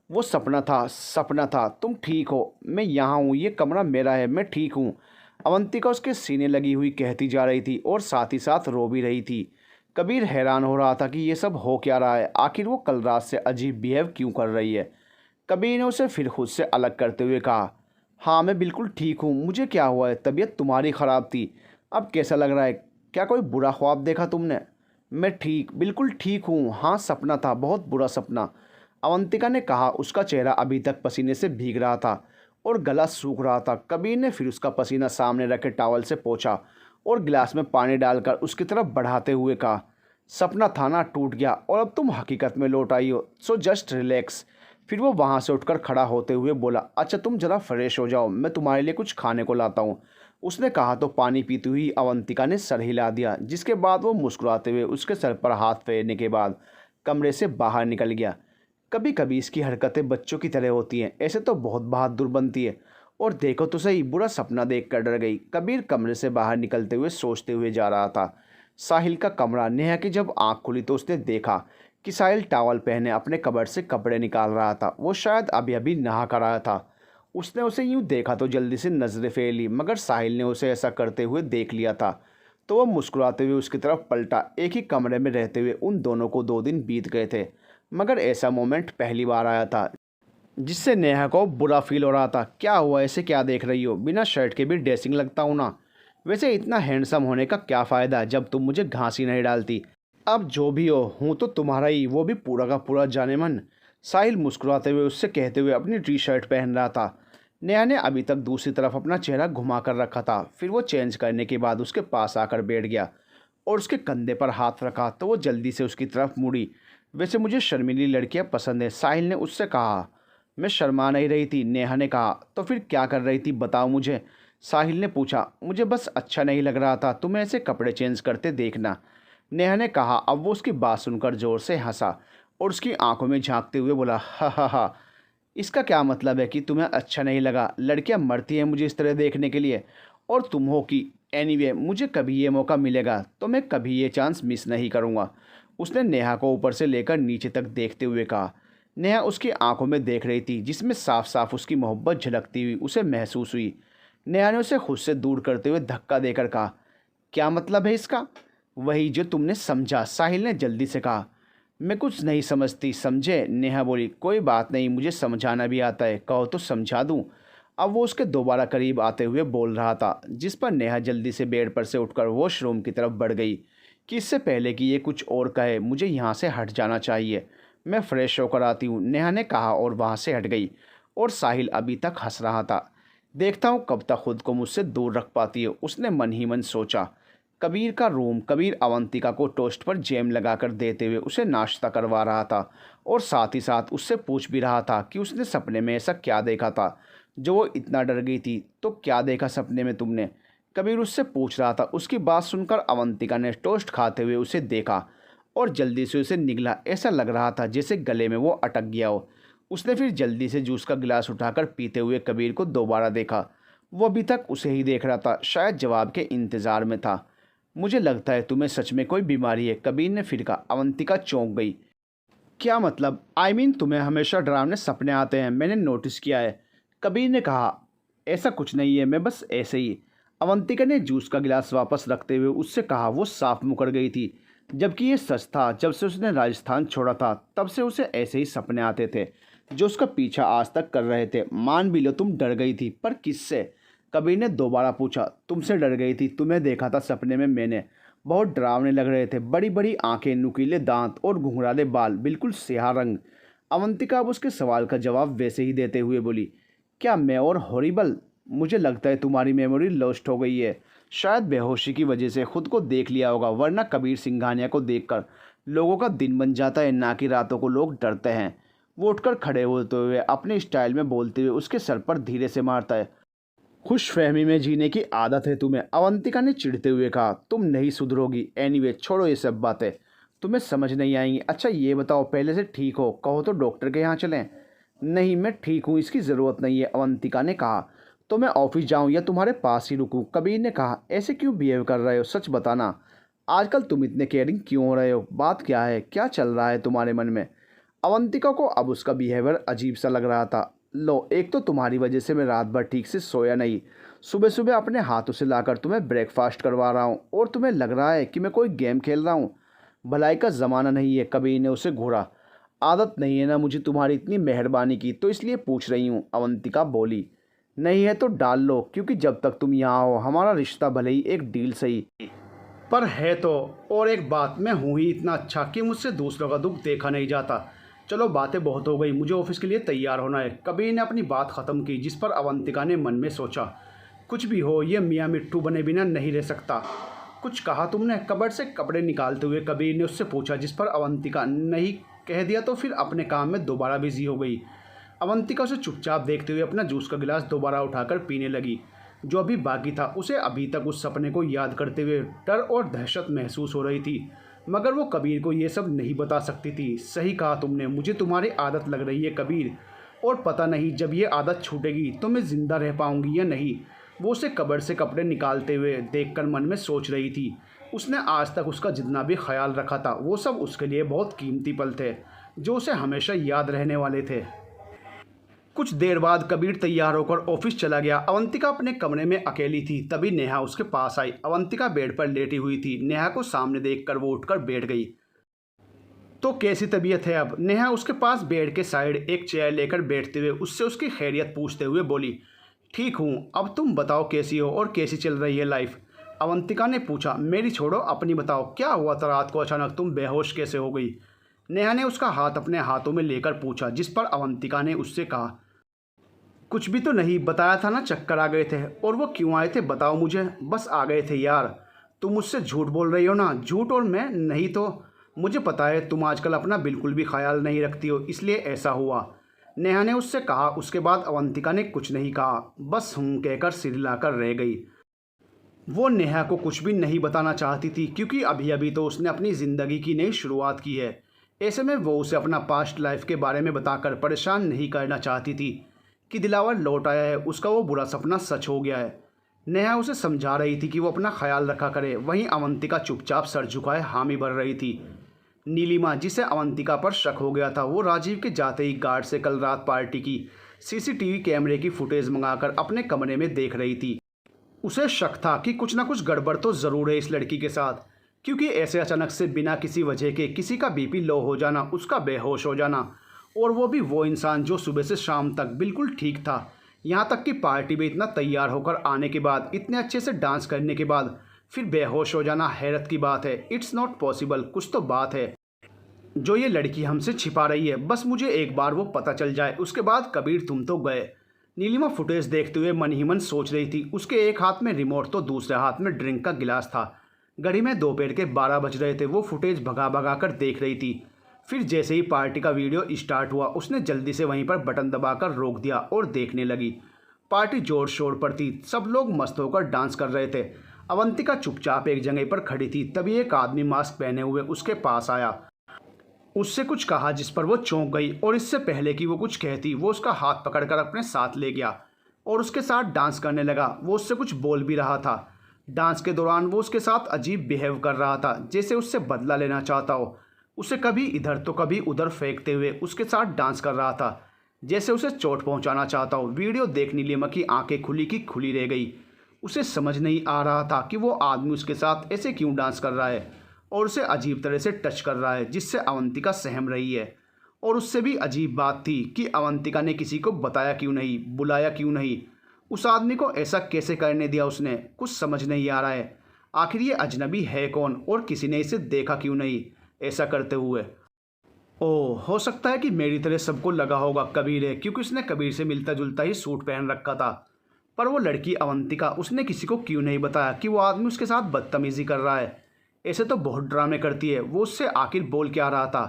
वो सपना था, सपना था। तुम ठीक हो, मैं यहाँ हूँ, ये कमरा मेरा है, मैं ठीक हूँ। अवंतिका उसके सीने लगी हुई कहती जा रही थी और साथ ही साथ रो भी रही थी। कबीर हैरान हो रहा था कि ये सब हो क्या रहा है, आखिर वो कल रात से अजीब बिहेव क्यों कर रही है। कबीर ने उसे फिर खुद से अलग करते हुए कहा, हाँ मैं बिल्कुल ठीक हूँ, मुझे क्या हुआ है, तबीयत तुम्हारी ख़राब थी, अब कैसा लग रहा है, क्या कोई बुरा ख्वाब देखा तुमने। मैं ठीक, बिल्कुल ठीक हूँ, हाँ सपना था, बहुत बुरा सपना। अवंतिका ने कहा। उसका चेहरा अभी तक पसीने से भीग रहा था और गला सूख रहा था। कबीर ने फिर उसका पसीना सामने रखे टॉवल से पोंछा और गिलास में पानी डालकर उसकी तरफ बढ़ाते हुए कहा, सपना था ना, टूट गया और अब तुम हकीकत में लौट आई हो, सो जस्ट रिलैक्स। फिर वो वहाँ से उठकर खड़ा होते हुए बोला, अच्छा तुम ज़रा फ्रेश हो जाओ, मैं तुम्हारे लिए कुछ खाने को लाता हूँ। उसने कहा तो पानी पीती हुई अवंतिका ने सर हिला दिया, जिसके बाद वो मुस्कुराते हुए उसके सर पर हाथ फेरने के बाद कमरे से बाहर निकल गया। कभी कभी इसकी हरकतें बच्चों की तरह होती हैं, ऐसे तो बहुत बहादुर बनती है। और देखो तो सही, बुरा सपना देख कर डर गई। कबीर कमरे से बाहर निकलते हुए सोचते हुए जा रहा था। साहिल का कमरा। नेहा की जब आंख खुली तो उसने देखा कि साहिल टॉवल पहने अपने कबर्ड से कपड़े निकाल रहा था। वो शायद अभी अभी नहा कर आया था। उसने उसे यूं देखा तो जल्दी से नजरें फेर ली, मगर साहिल ने उसे ऐसा करते हुए देख लिया था तो वह मुस्कुराते हुए उसकी तरफ पलटा। एक ही कमरे में रहते हुए उन दोनों को 2 दिन बीत गए थे, मगर ऐसा मोमेंट पहली बार आया था जिससे नेहा को बुरा फील हो रहा था। क्या हुआ, ऐसे क्या देख रही हो, बिना शर्ट के भी ड्रेसिंग लगता हूँ ना। वैसे इतना हैंडसम होने का क्या फ़ायदा जब तुम मुझे घांसी नहीं डालती। अब जो भी हो, हूँ तो तुम्हारा ही, वो भी पूरा का पूरा जाने मन। साहिल मुस्कुराते हुए उससे कहते हुए अपनी टी शर्ट पहन रहा था। नेहा ने अभी तक दूसरी तरफ अपना चेहरा घुमा कर रखा था। फिर वो चेंज करने के बाद उसके पास आकर बैठ गया और उसके कंधे पर हाथ रखा तो वो जल्दी से उसकी तरफ मुड़ी। वैसे मुझे शर्मीली लड़कियां पसंद है, साहिल ने उससे कहा। मैं शर्मा नहीं रही थी, नेहा ने कहा। तो फिर क्या कर रही थी, बताओ मुझे, साहिल ने पूछा। मुझे बस अच्छा नहीं लग रहा था तुम्हें ऐसे कपड़े चेंज करते देखना, नेहा ने कहा। अब वो उसकी बात सुनकर ज़ोर से हंसा और उसकी आंखों में झांकते हुए बोला, हा हा हा, इसका क्या मतलब है कि तुम्हें अच्छा नहीं लगा, लड़कियां मरती हैं मुझे इस तरह देखने के लिए, और तुम हो कि एनीवे मुझे कभी ये मौका मिलेगा तो मैं कभी ये चांस मिस नहीं करूँगा। उसने नेहा को ऊपर से लेकर नीचे तक देखते हुए कहा। नेहा उसकी आंखों में देख रही थी जिसमें साफ साफ उसकी मोहब्बत झलकती हुई उसे महसूस हुई। नेहा ने उसे खुद से दूर करते हुए धक्का देकर कहा, क्या मतलब है इसका। वही जो तुमने समझा, साहिल ने जल्दी से कहा। मैं कुछ नहीं समझती, समझे, नेहा बोली। कोई बात नहीं, मुझे समझाना भी आता है, कहो तो समझा दूँ। अब वो उसके दोबारा करीब आते हुए बोल रहा था, जिस पर नेहा जल्दी से बेड पर से उठकर वॉशरूम की तरफ बढ़ गई कि इससे पहले कि ये कुछ और कहे मुझे यहाँ से हट जाना चाहिए, मैं फ्रेश होकर आती हूँ, नेहा ने कहा और वहाँ से हट गई। और साहिल अभी तक हंस रहा था। देखता हूँ कब तक खुद को मुझसे दूर रख पाती है, उसने मन ही मन सोचा। कबीर का रूम। कबीर अवंतिका को टोस्ट पर जैम लगाकर देते हुए उसे नाश्ता करवा रहा था और साथ ही साथ उससे पूछ भी रहा था कि उसने सपने में ऐसा क्या देखा था जो वो इतना डर गई थी। तो क्या देखा सपने में तुमने, कबीर उससे पूछ रहा था। उसकी बात सुनकर अवंतिका ने टोस्ट खाते हुए उसे देखा और जल्दी से उसे निगला। ऐसा लग रहा था जैसे गले में वो अटक गया हो। उसने फिर जल्दी से जूस का गिलास उठाकर पीते हुए कबीर को दोबारा देखा। वो अभी तक उसे ही देख रहा था, शायद जवाब के इंतज़ार में था। मुझे लगता है तुम्हें सच में कोई बीमारी है, कबीर ने फिर कहा। अवंतिका चौंक गई। क्या मतलब, आई मीन तुम्हें हमेशा डरावने सपने आते हैं, मैंने नोटिस किया है, कबीर ने कहा। ऐसा कुछ नहीं है, मैं बस ऐसे ही। अवंतिका ने जूस का गिलास वापस रखते हुए उससे कहा। वो साफ मुकर गई थी, जबकि ये सच था। जब से उसने राजस्थान छोड़ा था तब से उसे ऐसे ही सपने आते थे जो उसका पीछा आज तक कर रहे थे। मान भी लो तुम डर गई थी, पर किससे, कबीर ने दोबारा पूछा। तुमसे डर गई थी, तुम्हें देखा था सपने में मैंने, बहुत डरावने लग रहे थे, बड़ी बड़ी आंखें, नुकीले दांत और घुंघराले बाल, बिल्कुल स्याह रंग। अवंतिका अब उसके सवाल का जवाब वैसे ही देते हुए बोली, क्या मैं और हॉरिबल, मुझे लगता है तुम्हारी मेमोरी लॉस्ट हो गई है, शायद बेहोशी की वजह से खुद को देख लिया होगा, वरना कबीर सिंघानिया को देखकर लोगों का दिन बन जाता है, ना कि रातों को लोग डरते हैं। वो उठकर खड़े होते हुए अपने स्टाइल में बोलते हुए उसके सर पर धीरे से मारता है। खुश फहमी में जीने की आदत है तुम्हें, अवंतिका ने चिढ़ते हुए कहा। तुम नहीं सुधरोगी। एनीवे छोड़ो ये सब बातें, तुम्हें समझ नहीं आएंगी। अच्छा ये बताओ, पहले से ठीक हो, कहो तो डॉक्टर के यहाँ चलें। नहीं, मैं ठीक हूँ, इसकी ज़रूरत नहीं है, अवंतिका ने कहा। तो मैं ऑफिस जाऊँ या तुम्हारे पास ही रुकूँ? कबीर ने कहा। ऐसे क्यों बिहेव कर रहे हो, सच बताना। आजकल तुम इतने केयरिंग क्यों हो रहे हो? बात क्या है? क्या चल रहा है तुम्हारे मन में? अवंतिका को अब उसका बिहेवियर अजीब सा लग रहा था। लो, एक तो तुम्हारी वजह से मैं रात भर ठीक से सोया नहीं। सुबह सुबह अपने हाथों से लाकर तुम्हें ब्रेकफास्ट करवा रहा हूँ और तुम्हें लग रहा है कि मैं कोई गेम खेल रहा हूँ। भलाई का ज़माना नहीं है, कबीर ने उसे घूरा। आदत नहीं है ना मुझे तुम्हारी इतनी मेहरबानी की, तो इसलिए पूछ रही हूँ, अवंतिका बोली। नहीं है तो डाल लो, क्योंकि जब तक तुम यहाँ हो हमारा रिश्ता भले ही एक डील सही पर है तो। और एक बात, मैं हूँ ही इतना अच्छा कि मुझसे दूसरों का दुख देखा नहीं जाता। चलो बातें बहुत हो गई, मुझे ऑफिस के लिए तैयार होना है। कबीर ने अपनी बात ख़त्म की, जिस पर अवंतिका ने मन में सोचा, कुछ भी हो, ये मियाँ मिट्टू बने बिना नहीं रह सकता। कुछ कहा तुमने? कबर्ड से कपड़े निकालते हुए कबीर ने उससे पूछा, जिस पर अवंतिका नहीं कह दिया तो फिर अपने काम में दोबारा बिजी हो गई। अवंतिका उसे चुपचाप देखते हुए अपना जूस का गिलास दोबारा उठाकर पीने लगी। जो अभी बाकी था, उसे अभी तक उस सपने को याद करते हुए डर और दहशत महसूस हो रही थी, मगर वो कबीर को ये सब नहीं बता सकती थी। सही कहा तुमने, मुझे तुम्हारी आदत लग रही है कबीर, और पता नहीं जब ये आदत छूटेगी तो मैं ज़िंदा रह पाऊंगी या नहीं। वो उसे कब्र से कपड़े निकालते हुए देखकर मन में सोच रही थी। उसने आज तक उसका जितना भी ख्याल रखा था, वो सब उसके लिए बहुत कीमती पल थे, जो उसे हमेशा याद रहने वाले थे। कुछ देर बाद कबीर तैयार होकर ऑफिस चला गया। अवंतिका अपने कमरे में अकेली थी, तभी नेहा उसके पास आई। अवंतिका बेड पर लेटी हुई थी। नेहा को सामने देखकर वो उठकर बैठ गई। तो कैसी तबीयत है अब? नेहा उसके पास बेड के साइड एक चेयर लेकर बैठते हुए उससे उसकी खैरियत पूछते हुए बोली। ठीक हूँ, अब तुम बताओ कैसी हो और कैसी चल रही है लाइफ? अवंतिका ने पूछा। मेरी छोड़ो, अपनी बताओ, क्या हुआ था रात को अचानक तुम बेहोश कैसे हो गई? नेहा ने उसका हाथ अपने हाथों में लेकर पूछा, जिस पर अवंतिका ने उससे कहा, कुछ भी तो नहीं, बताया था ना चक्कर आ गए थे। और वो क्यों आए थे बताओ मुझे। बस आ गए थे यार। तुम मुझसे झूठ बोल रही हो ना? झूठ और मैं नहीं तो? मुझे पता है तुम आजकल अपना बिल्कुल भी ख्याल नहीं रखती हो, इसलिए ऐसा हुआ, नेहा ने उससे कहा। उसके बाद अवंतिका ने कुछ नहीं कहा, बस हूँ कहकर सिर हिलाकर रह गई। वो नेहा को कुछ भी नहीं बताना चाहती थी, क्योंकि अभी अभी तो उसने अपनी ज़िंदगी की नई शुरुआत की है। ऐसे में वो उसे अपना पास्ट लाइफ के बारे में बताकर परेशान नहीं करना चाहती थी कि दिलावर लौट आया है, उसका वो बुरा सपना सच हो गया है। नेहा उसे समझा रही थी कि वो अपना ख्याल रखा करे, वहीं अवंतिका चुपचाप सर झुकाए हामी भर रही थी। नीलिमा, जिसे अवंतिका पर शक हो गया था, वो राजीव के जाते ही गार्ड से कल रात पार्टी की सीसीटीवी कैमरे की फुटेज मंगाकर अपने कमरे में देख रही थी। उसे शक था कि कुछ ना कुछ गड़बड़ तो ज़रूर है इस लड़की के साथ, क्योंकि ऐसे अचानक से बिना किसी वजह के किसी का बीपी लो हो जाना, उसका बेहोश हो जाना, और वो भी वो इंसान जो सुबह से शाम तक बिल्कुल ठीक था, यहाँ तक कि पार्टी में इतना तैयार होकर आने के बाद, इतने अच्छे से डांस करने के बाद फिर बेहोश हो जाना, हैरत की बात है। इट्स नॉट पॉसिबल, कुछ तो बात है जो ये लड़की हमसे छिपा रही है। बस मुझे एक बार वो पता चल जाए, उसके बाद कबीर तुम तो गए। नीलिमा फुटेज देखते हुए मन ही मन सोच रही थी। उसके एक हाथ में रिमोट तो दूसरे हाथ में ड्रिंक का गिलास था। घड़ी में दोपहर के 12 बज रहे थे। वो फुटेज भगा भगा कर देख रही थी। फिर जैसे ही पार्टी का वीडियो स्टार्ट हुआ, उसने जल्दी से वहीं पर बटन दबाकर रोक दिया और देखने लगी। पार्टी जोर शोर पर थी, सब लोग मस्त होकर डांस कर रहे थे। अवंतिका चुपचाप एक जगह पर खड़ी थी, तभी एक आदमी मास्क पहने हुए उसके पास आया। उससे कुछ कहा, जिस पर वो चौंक गई, और इससे पहले कि वो कुछ कहती, वो उसका हाथ पकड़कर अपने साथ ले गया और उसके साथ डांस करने लगा। वो उससे कुछ बोल भी रहा था। डांस के दौरान वो उसके साथ अजीब बिहेव कर रहा था, जैसे उससे बदला लेना चाहता हो। उसे कभी इधर तो कभी उधर फेंकते हुए उसके साथ डांस कर रहा था, जैसे उसे चोट पहुंचाना चाहता हो। वीडियो देख नीलिमा की आंखें खुली की खुली रह गई। उसे समझ नहीं आ रहा था कि वो आदमी उसके साथ ऐसे क्यों डांस कर रहा है और उसे अजीब तरह से टच कर रहा है, जिससे अवंतिका सहम रही है। और उससे भी अजीब बात थी कि अवंतिका ने किसी को बताया क्यों नहीं, बुलाया क्यों नहीं। उस आदमी को ऐसा कैसे करने दिया उसने, कुछ समझ नहीं आ रहा है। आखिर ये अजनबी है कौन और किसी ने इसे देखा क्यों नहीं ऐसा करते हुए। ओह, हो सकता है कि मेरी तरह सबको लगा होगा कबीर है, क्योंकि उसने कबीर से मिलता जुलता ही सूट पहन रखा था। पर वो लड़की अवंतिका, उसने किसी को क्यों नहीं बताया कि वो आदमी उसके साथ बदतमीज़ी कर रहा है। ऐसे तो बहुत ड्रामे करती है। वो उससे आखिर बोल क्या रहा था?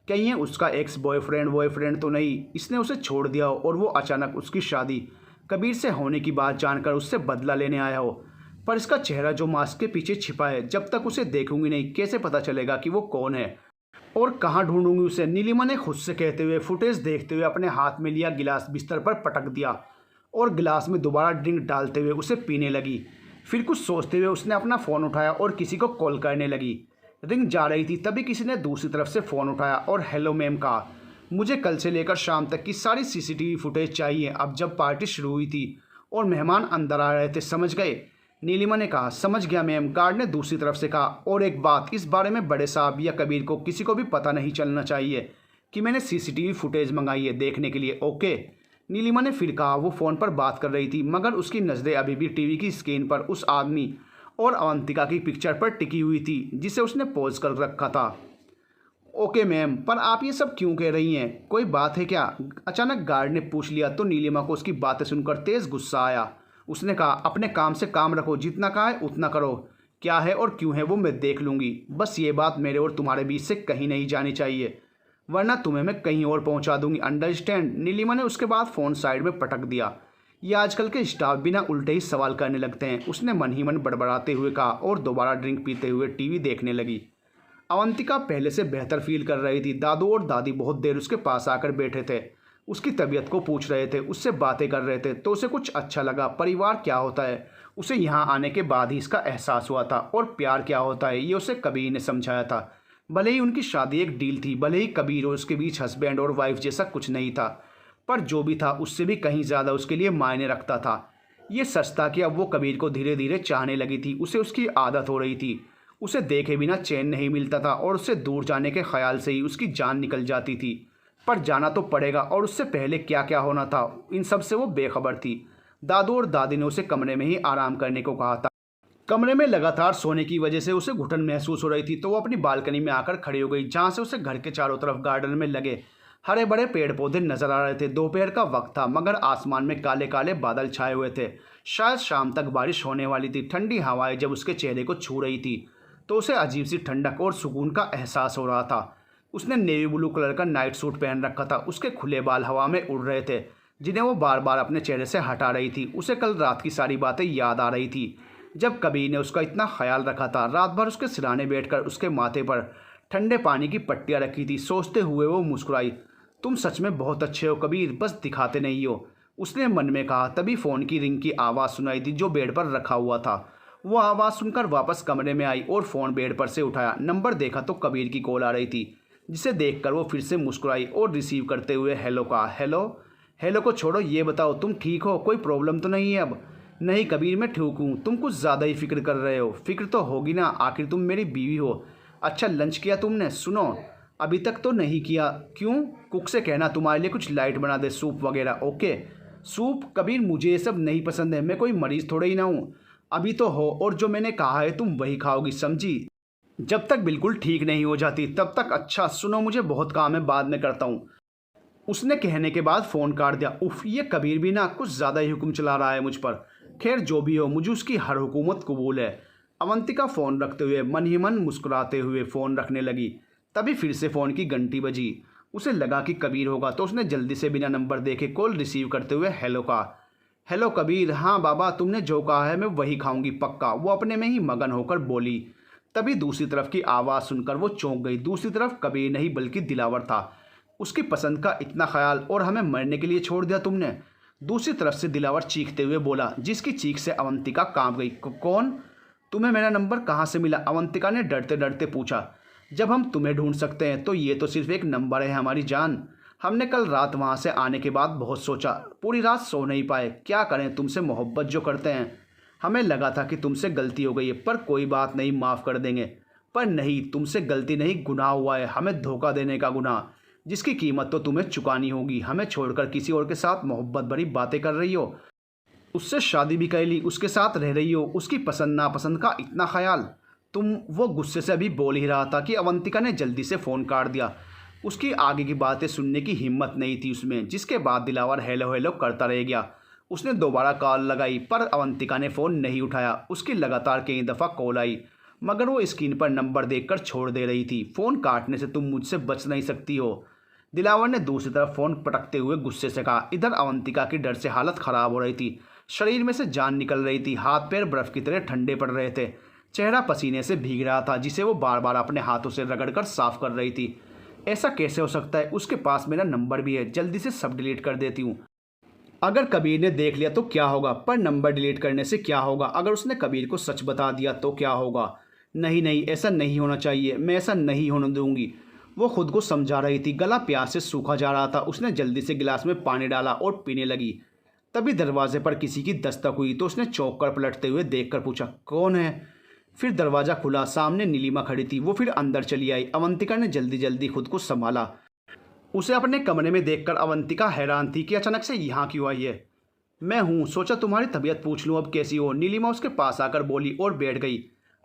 कहीं ये उसका एक्स बॉयफ्रेंड तो नहीं, इसने उसे छोड़ दिया हो और वो अचानक उसकी शादी कबीर से होने की बात जानकर उससे बदला लेने आया हो। पर इसका चेहरा जो मास्क के पीछे छिपा है, जब तक उसे देखूंगी नहीं कैसे पता चलेगा कि वो कौन है। और कहाँ ढूंढूंगी उसे, नीलिमा ने खुद से कहते हुए फुटेज देखते हुए अपने हाथ में लिया गिलास बिस्तर पर पटक दिया और गिलास में दोबारा ड्रिंक डालते हुए उसे पीने लगी। फिर कुछ सोचते हुए उसने अपना फ़ोन उठाया और किसी को कॉल करने लगी। रिंग जा रही थी तभी किसी ने दूसरी तरफ से फ़ोन उठाया और हेलो मैम कहा। मुझे कल से लेकर शाम तक की सारी सीसीटीवी फुटेज चाहिए। अब जब पार्टी शुरू हुई थी और मेहमान अंदर आ रहे थे, समझ गए? नीलिमा ने कहा, समझ गया मैम। गार्ड ने दूसरी तरफ से कहा, और एक बात, इस बारे में बड़े साहब या कबीर को किसी को भी पता नहीं चलना चाहिए कि मैंने सीसीटीवी फुटेज मंगाई है देखने के लिए, ओके? नीलिमा ने फिर कहा। वो फ़ोन पर बात कर रही थी मगर उसकी नज़रें अभी भी टीवी की स्क्रीन पर उस आदमी और अवंतिका की पिक्चर पर टिकी हुई थी जिसे उसने पॉज कर रखा था। ओके मैम, पर आप ये सब क्यों कह रही हैं? कोई बात है क्या? अचानक गार्ड ने पूछ लिया तो नीलिमा को उसकी बातें सुनकर तेज़ गुस्सा आया। उसने कहा, अपने काम से काम रखो, जितना कहा है उतना करो। क्या है और क्यों है वो मैं देख लूँगी। बस ये बात मेरे और तुम्हारे बीच से कहीं नहीं जानी चाहिए, वरना तुम्हें मैं कहीं और पहुंचा दूंगी, अंडरस्टैंड? नीलिमा ने उसके बाद फ़ोन साइड में पटक दिया। ये आजकल के स्टाफ बिना उल्टे ही सवाल करने लगते हैं, उसने मन ही मन बड़बड़ाते हुए कहा और दोबारा ड्रिंक पीते हुए टीवी देखने लगी। अवंतिका पहले से बेहतर फील कर रही थी। दादू और दादी बहुत देर उसके पास आकर बैठे थे, उसकी तबीयत को पूछ रहे थे, उससे बातें कर रहे थे तो उसे कुछ अच्छा लगा। परिवार क्या होता है उसे यहाँ आने के बाद ही इसका एहसास हुआ था, और प्यार क्या होता है ये उसे कबीर ने समझाया था। भले ही उनकी शादी एक डील थी, भले ही कबीर और उसके बीच हस्बैंड और वाइफ जैसा कुछ नहीं था, पर जो भी था उससे भी कहीं ज़्यादा उसके लिए मायने रखता था। ये सच था कि अब वो कबीर को धीरे धीरे चाहने लगी थी। उसे उसकी आदत हो रही थी, उसे देखे बिना चैन नहीं मिलता था और उससे दूर जाने के ख्याल से ही उसकी जान निकल जाती थी। पर जाना तो पड़ेगा, और उससे पहले क्या क्या होना था इन सब से वो बेखबर थी। दादू और दादी ने उसे कमरे में ही आराम करने को कहा था। कमरे में लगातार सोने की वजह से उसे घुटन महसूस हो रही थी, तो वो अपनी बालकनी में आकर खड़ी हो गई, जहाँ से उसे घर के चारों तरफ गार्डन में लगे हरे बड़े पेड़ पौधे नजर आ रहे थे। दोपहर का वक्त था मगर आसमान में काले काले बादल छाए हुए थे। शायद शाम तक बारिश होने वाली थी। ठंडी हवाएं जब उसके चेहरे को छू रही थी तो उसे अजीब सी ठंडक और सुकून का एहसास हो रहा था। उसने नेवी ब्लू कलर का नाइट सूट पहन रखा था। उसके खुले बाल हवा में उड़ रहे थे जिन्हें वो बार बार अपने चेहरे से हटा रही थी। उसे कल रात की सारी बातें याद आ रही थी जब कबीर ने उसका इतना ख्याल रखा था। रात भर उसके सिरहाने बैठकर उसके माथे पर ठंडे पानी की पट्टियाँ रखी थी। सोचते हुए वो मुस्कुराई। तुम सच में बहुत अच्छे हो कबीर, बस दिखाते नहीं हो, उसने मन में कहा। तभी फ़ोन की रिंग की आवाज़ सुनाई दी जो बेड पर रखा हुआ था। वो आवाज़ सुनकर वापस कमरे में आई और फ़ोन बेड पर से उठाया। नंबर देखा तो कबीर की कॉल आ रही थी, जिसे देखकर वो फिर से मुस्कुराई और रिसीव करते हुए हेलो कहा। हेलो? हेलो को छोड़ो, ये बताओ तुम ठीक हो, कोई प्रॉब्लम तो नहीं है अब? नहीं कबीर, मैं ठीक हूँ। तुम कुछ ज़्यादा ही फिक्र कर रहे हो। फिक्र तो होगी ना, आखिर तुम मेरी बीवी हो। अच्छा लंच किया तुमने? सुनो, अभी तक तो नहीं किया। क्यों? कुक से कहना तुम्हारे लिए कुछ लाइट बना दे, सूप वगैरह। ओके? सूप? कबीर मुझे ये सब नहीं पसंद है, मैं कोई मरीज़ थोड़ा ही ना हूँ। अभी तो हो, और जो मैंने कहा है तुम वही खाओगी, समझी? जब तक बिल्कुल ठीक नहीं हो जाती तब तक। अच्छा सुनो, मुझे बहुत काम है, बाद में करता हूँ, उसने कहने के बाद फ़ोन काट दिया। उफ, ये कबीर भी ना कुछ ज़्यादा ही हुक्म चला रहा है मुझ पर। खैर जो भी हो, मुझे उसकी हर हुकूमत कबूल है। अवंतिका फ़ोन रखते हुए मन ही मन मुस्कुराते हुए फ़ोन रखने लगी। तभी फिर से फ़ोन की घंटी बजी। उसे लगा कि कबीर होगा तो उसने जल्दी से बिना नंबर देखे कॉल रिसीव करते हुए हेलो कहा। हेलो कबीर, हाँ बाबा, तुमने जो कहा है मैं वही खाऊंगी पक्का, वो अपने में ही मगन होकर बोली। तभी दूसरी तरफ की आवाज़ सुनकर वो चौंक गई। दूसरी तरफ कबीर नहीं बल्कि दिलावर था। उसकी पसंद का इतना ख्याल, और हमें मरने के लिए छोड़ दिया तुमने? दूसरी तरफ से दिलावर चीखते हुए बोला, जिसकी चीख से अवंतिका कांप गई। कौन? तुम्हें मेरा नंबर कहाँ से मिला? अवंतिका ने डरते डरते पूछा। जब हम तुम्हें ढूंढ सकते हैं तो ये तो सिर्फ एक नंबर है हमारी जान। हमने कल रात वहाँ से आने के बाद बहुत सोचा, पूरी रात सो नहीं पाए। क्या करें, तुमसे मोहब्बत जो करते हैं। हमें लगा था कि तुमसे गलती हो गई है, पर कोई बात नहीं, माफ़ कर देंगे। पर नहीं, तुमसे गलती नहीं, गुनाह हुआ है, हमें धोखा देने का गुनाह, जिसकी कीमत तो तुम्हें चुकानी होगी। हमें छोड़कर किसी और के साथ मोहब्बत भरी बातें कर रही हो, उससे शादी भी कर ली, उसके साथ रह रही हो, उसकी पसंद नापसंद का इतना ख्याल। वो गुस्से से अभी बोल ही रहा था कि अवंतिका ने जल्दी से फ़ोन काट दिया। उसकी आगे की बातें सुनने की हिम्मत नहीं थी उसमें, जिसके बाद दिलावर हेलो हेलो करता रह गया। उसने दोबारा कॉल लगाई पर अवंतिका ने फ़ोन नहीं उठाया। उसकी लगातार कई दफ़ा कॉल आई मगर वो स्क्रीन पर नंबर देखकर छोड़ दे रही थी। फ़ोन काटने से तुम मुझसे बच नहीं सकती हो, दिलावर ने दूसरी तरफ फ़ोन पटकते हुए गुस्से से कहा। इधर अवंतिका की डर से हालत ख़राब हो रही थी, शरीर में से जान निकल रही थी, हाथ पैर बर्फ़ की तरह ठंडे पड़ रहे थे, चेहरा पसीने से भीग रहा था जिसे वो बार बार अपने हाथों से रगड़कर साफ कर रही थी। ऐसा कैसे हो सकता है? उसके पास मेरा नंबर भी है, जल्दी से सब डिलीट कर देती हूँ। अगर कबीर ने देख लिया तो क्या होगा? पर नंबर डिलीट करने से क्या होगा? अगर उसने कबीर को सच बता दिया तो क्या होगा? नहीं नहीं, ऐसा नहीं होना चाहिए, मैं ऐसा नहीं होने दूंगी। वो खुद को समझा रही थी। गला प्यास से सूखा जा रहा था। उसने जल्दी से गिलास में पानी डाला और पीने लगी। तभी दरवाजे पर किसी की दस्तक हुई तो उसने चौंक कर पलटते हुए देखकर पूछा, कौन है? फिर दरवाज़ा खुला। सामने नीलिमा खड़ी थी। वो फिर अंदर चली आई। अवंतिका ने जल्दी जल्दी खुद को संभाला। उसे अपने कमरे में देखकर अवंतिका हैरान थी कि अचानक से यहाँ क्यों आई है। मैं हूँ, सोचा तुम्हारी तबीयत पूछ लूँ, अब कैसी हो? नीलिमा उसके पास आकर बोली और बैठ गई।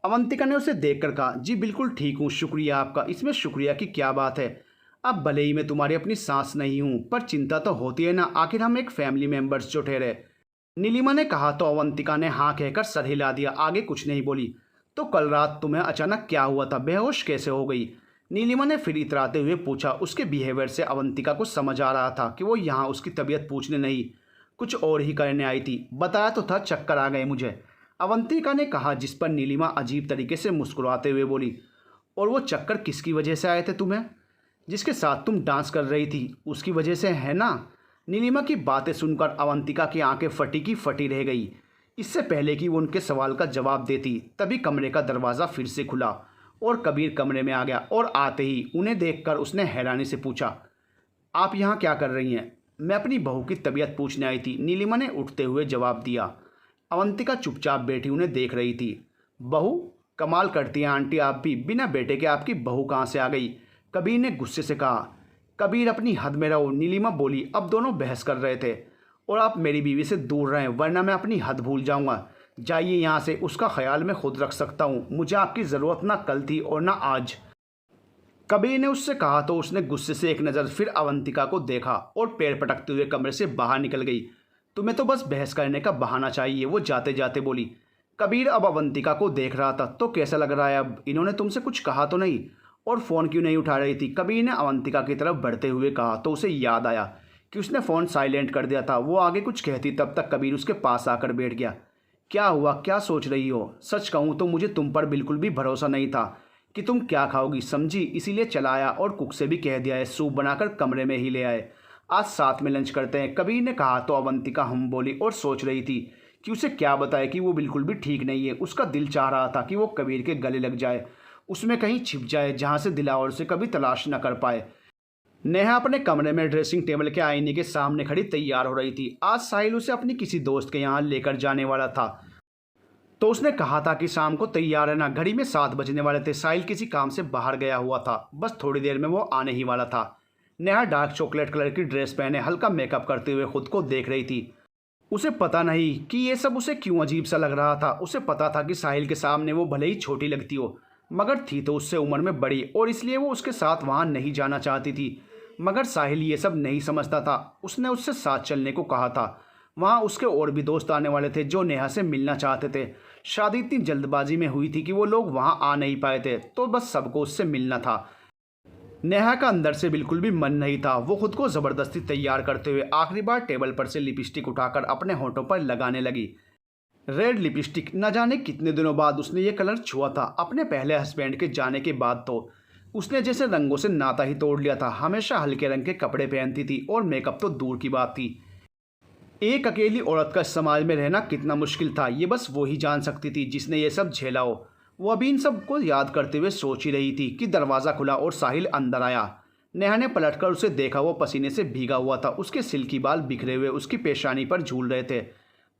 अवंतिका ने उसे देखकर कहा, जी बिल्कुल ठीक हूँ, शुक्रिया आपका। इसमें शुक्रिया की क्या बात है? अब भले ही मैं तुम्हारी अपनी सांस नहीं हूँ, पर चिंता तो होती है ना, आखिर हम एक फैमिली मेंबर्स जो ठहरे। नीलिमा ने कहा तो अवंतिका ने हाँ कहकर सर हिला दिया। आगे कुछ नहीं बोली। तो कल रात तुम्हें अचानक क्या हुआ था? बेहोश कैसे हो गई? नीलिमा ने फिर इतराते हुए पूछा। उसके बिहेवियर से अवंतिका को समझ आ रहा था कि वो यहाँ उसकी तबीयत पूछने नहीं, कुछ और ही करने आई थी। बताया तो था, चक्कर आ गए मुझे, अवंतिका ने कहा, जिस पर नीलिमा अजीब तरीके से मुस्कुराते हुए बोली। और वो चक्कर किसकी वजह से आए थे तुम्हें? जिसके साथ तुम डांस कर रही थी उसकी वजह से, है ना? नीलिमा की बातें सुनकर अवंतिका की आंखें फटी की फटी रह गई। इससे पहले कि वो उनके सवाल का जवाब देती तभी कमरे का दरवाज़ा फिर से खुला और कबीर कमरे में आ गया। और आते ही उन्हें देखकर उसने हैरानी से पूछा, आप यहाँ क्या कर रही हैं? मैं अपनी बहू की तबीयत पूछने आई थी, नीलिमा ने उठते हुए जवाब दिया। अवंतिका चुपचाप बैठी उन्हें देख रही थी। बहू? कमाल करती हैं आंटी आप भी, बिना बेटे के आपकी बहू कहाँ से आ गई? कबीर ने गुस्से से कहा। कबीर अपनी हद में रहो, नीलिमा बोली। अब दोनों बहस कर रहे थे। और आप मेरी बीवी से दूर रहें वरना मैं अपनी हद भूल जाऊंगा। जाइए यहाँ से, उसका ख्याल मैं खुद रख सकता हूँ। मुझे आपकी ज़रूरत ना कल थी और ना आज। कबीर ने उससे कहा तो उसने गुस्से से एक नज़र फिर अवंतिका को देखा और पैर पटकते हुए कमरे से बाहर निकल गई। तुम्हें तो बस बहस करने का बहाना चाहिए, वो जाते जाते बोली। कबीर अब अवंतिका को देख रहा था। तो कैसा लग रहा है अब? इन्होंने तुमसे कुछ कहा तो नहीं? और फ़ोन क्यों नहीं उठा रही थी? कबीर ने अवंतिका की तरफ बढ़ते हुए कहा तो उसे याद आया कि उसने फ़ोन साइलेंट कर दिया था। वो आगे कुछ कहती तब तक कबीर उसके पास आकर बैठ गया। क्या हुआ, क्या सोच रही हो? सच कहूँ तो मुझे तुम पर बिल्कुल भी भरोसा नहीं था कि तुम क्या खाओगी, समझी? इसीलिए चलाया और कुक से भी कह दिया है सूप बनाकर कमरे में ही ले आए। आज साथ में लंच करते हैं, कबीर ने कहा तो अवंतिका हम बोली और सोच रही थी कि उसे क्या बताए कि वो बिल्कुल भी ठीक नहीं है। उसका दिल चाह रहा था कि वो कबीर के गले लग जाए, उसमें कहीं छिप जाए जहाँ से दिलावर से कभी तलाश न कर पाए। नेहा अपने कमरे में ड्रेसिंग टेबल के आईने के सामने खड़ी तैयार हो रही थी। आज साहिल उसे अपनी किसी दोस्त के यहाँ लेकर जाने वाला था तो उसने कहा था कि शाम को तैयार रहना। घड़ी में 7 बजने वाले थे। साहिल किसी काम से बाहर गया हुआ था, बस थोड़ी देर में वो आने ही वाला था। नेहा डार्क चॉकलेट कलर की ड्रेस पहने हल्का मेकअप करते हुए खुद को देख रही थी। उसे पता नहीं कि ये सब उसे क्यों अजीब सा लग रहा था। उसे पता था कि साहिल के सामने वो भले ही छोटी लगती हो मगर थी तो उससे उम्र में बड़ी और इसलिए वो उसके साथ वहाँ नहीं जाना चाहती थी। मगर साहिल ये सब नहीं समझता था। उसने उससे साथ चलने को कहा था। वहाँ उसके और भी दोस्त आने वाले थे जो नेहा से मिलना चाहते थे। शादी इतनी जल्दबाजी में हुई थी कि वो लोग वहाँ आ नहीं पाए थे तो बस सबको उससे मिलना था। नेहा का अंदर से बिल्कुल भी मन नहीं था। वो खुद को ज़बरदस्ती तैयार करते हुए आखिरी बार टेबल पर से लिपस्टिक उठाकर अपने होठों पर लगाने लगी। रेड लिपस्टिक, न जाने कितने दिनों बाद उसने ये कलर छुआ था। अपने पहले हस्बैंड के जाने के बाद तो उसने जैसे रंगों से नाता ही तोड़ लिया था। हमेशा हल्के रंग के कपड़े पहनती थी और मेकअप तो दूर की बात थी। एक अकेली औरत का समाज में रहना कितना मुश्किल था ये बस वो ही जान सकती थी जिसने ये सब झेला हो। वो अभी इन सब को याद करते हुए सोच ही रही थी कि दरवाज़ा खुला और साहिल अंदर आया। नेहा ने पलटकर उसे देखा। वो पसीने से भीगा हुआ था। उसके सिल्की बाल बिखरे हुए उसकी पेशानी पर झूल रहे थे।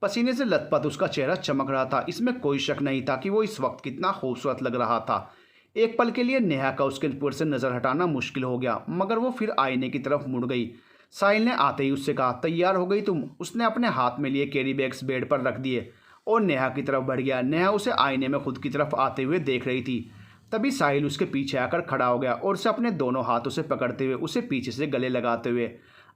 पसीने से लथपथ उसका चेहरा चमक रहा था। इसमें कोई शक नहीं था कि वो इस वक्त कितना खूबसूरत लग रहा था। एक पल के लिए नेहा का उसके ऊपर से नज़र हटाना मुश्किल हो गया मगर वो फिर आईने की तरफ मुड़ गई। साहिल ने आते ही उससे कहा, तैयार हो गई तुम? उसने अपने हाथ में लिए कैरी बैग्स बेड पर रख दिए और नेहा की तरफ बढ़ गया। नेहा उसे आईने में खुद की तरफ आते हुए देख रही थी। तभी साहिल उसके पीछे आकर खड़ा हो गया और उसे अपने दोनों हाथों से पकड़ते हुए उसे पीछे से गले लगाते हुए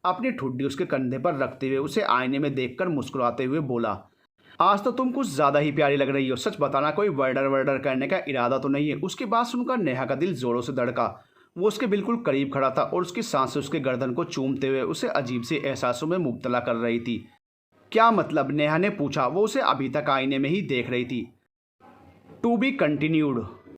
अपनी ठुड्डी उसके कंधे पर रखते हुए उसे आईने में देखकर मुस्कुराते हुए बोला, आज तो तुम कुछ ज़्यादा ही प्यारी लग रही हो। सच बताना कोई वर्डर वर्डर करने का इरादा तो नहीं है? उसकी बात सुनकर नेहा का दिल जोरों से धड़का। वो उसके बिल्कुल करीब खड़ा था और उसकी सांसें उसके गर्दन को चूमते हुए उसे अजीब से एहसासों में मुब्तला कर रही थी। क्या मतलब? नेहा ने पूछा। वो उसे अभी तक आईने में ही देख रही थी। To be continued.